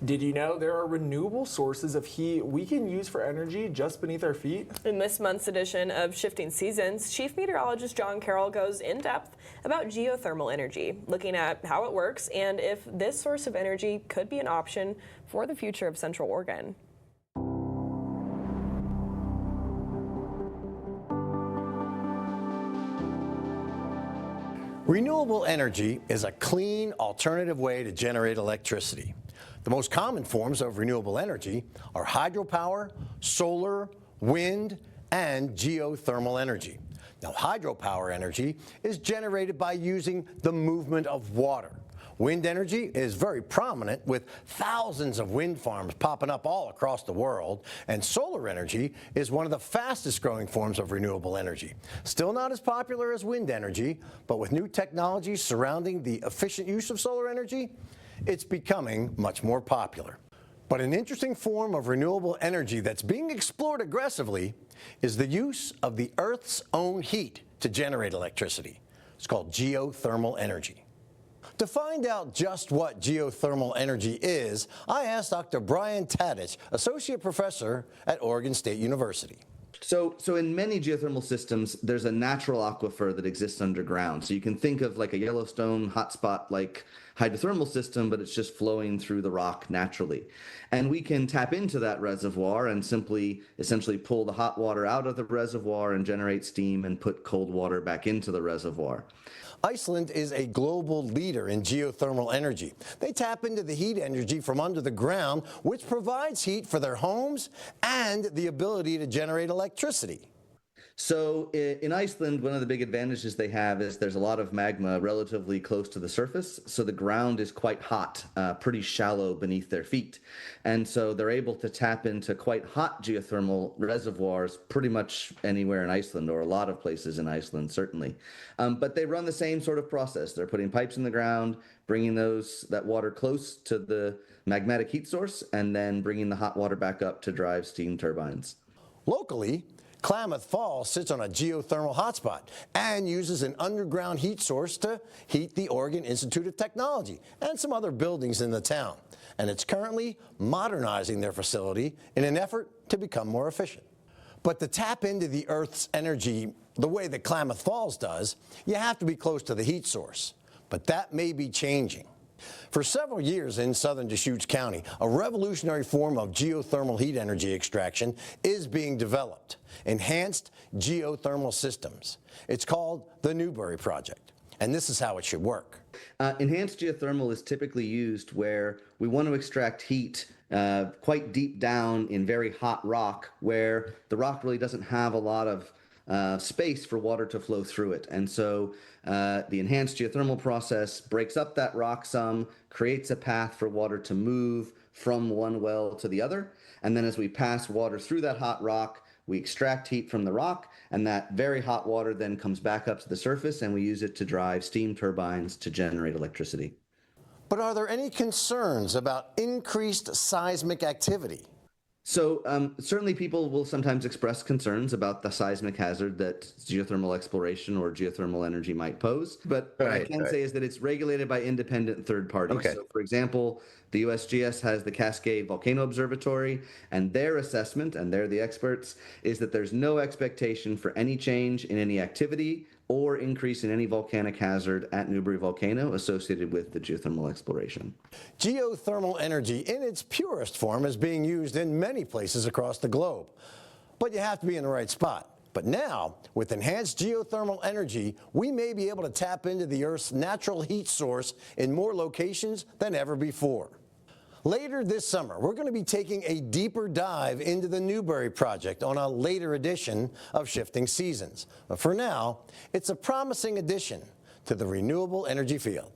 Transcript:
Did you know there are renewable sources of heat we can use for energy just beneath our feet? In this month's edition of Shifting Seasons, Chief Meteorologist John Carroll goes in depth about geothermal energy, looking at how it works and if this source of energy could be an option for the future of Central Oregon. Renewable energy is a clean, alternative way to generate electricity. The most common forms of renewable energy are hydropower, solar, wind, and geothermal energy. Now, hydropower energy is generated by using the movement of water. Wind energy is very prominent with thousands of wind farms popping up all across the world, and solar energy is one of the fastest growing forms of renewable energy. Still not as popular as wind energy, but with new technologies surrounding the efficient use of solar energy, it's becoming much more popular. But an interesting form of renewable energy that's being explored aggressively is the use of the Earth's own heat to generate electricity. It's called geothermal energy. To find out just what geothermal energy is, I asked Dr. Brian Tadich, Associate Professor at Oregon State University. So in many geothermal systems, there's a natural aquifer that exists underground. So you can think of like a Yellowstone hotspot like hydrothermal system, but it's just flowing through the rock naturally. And we can tap into that reservoir and simply essentially pull the hot water out of the reservoir and generate steam and put cold water back into the reservoir. Iceland is a global leader in geothermal energy. They tap into the heat energy from under the ground, which provides heat for their homes and the ability to generate electricity. So in Iceland, one of the big advantages they have is there's a lot of magma relatively close to the surface. So the ground is quite hot, pretty shallow beneath their feet. And so they're able to tap into quite hot geothermal reservoirs pretty much anywhere in Iceland, or a lot of places in Iceland, certainly. But they run the same sort of process. They're putting pipes in the ground, bringing that water close to the magmatic heat source, and then bringing the hot water back up to drive steam turbines. Locally, Klamath Falls sits on a geothermal hotspot and uses an underground heat source to heat the Oregon Institute of Technology and some other buildings in the town. And it's currently modernizing their facility in an effort to become more efficient. But to tap into the Earth's energy the way that Klamath Falls does, you have to be close to the heat source. But that may be changing. For several years in southern Deschutes County, a revolutionary form of geothermal heat energy extraction is being developed, enhanced geothermal systems. It's called the Newberry Project, and this is how it should work. Enhanced geothermal is typically used where we want to extract heat quite deep down in very hot rock, where the rock really doesn't have a lot of space for water to flow through it. And so the enhanced geothermal process breaks up that rock some, creates a path for water to move from one well to the other. And then as we pass water through that hot rock, we extract heat from the rock, and that very hot water then comes back up to the surface, and we use it to drive steam turbines to generate electricity. But are there any concerns about increased seismic activity? So certainly people will sometimes express concerns about the seismic hazard that geothermal exploration or geothermal energy might pose. But what I can say is that it's regulated by independent third parties. Okay. So for example, the USGS has the Cascade Volcano Observatory, and their assessment, and they're the experts, is that there's no expectation for any change in any activity or increase in any volcanic hazard at Newberry Volcano associated with the geothermal exploration. Geothermal energy in its purest form is being used in many places across the globe. But you have to be in the right spot. But now, with enhanced geothermal energy, we may be able to tap into the Earth's natural heat source in more locations than ever before. Later this summer, we're going to be taking a deeper dive into the Newberry Project on a later edition of Shifting Seasons. But for now, it's a promising addition to the renewable energy field.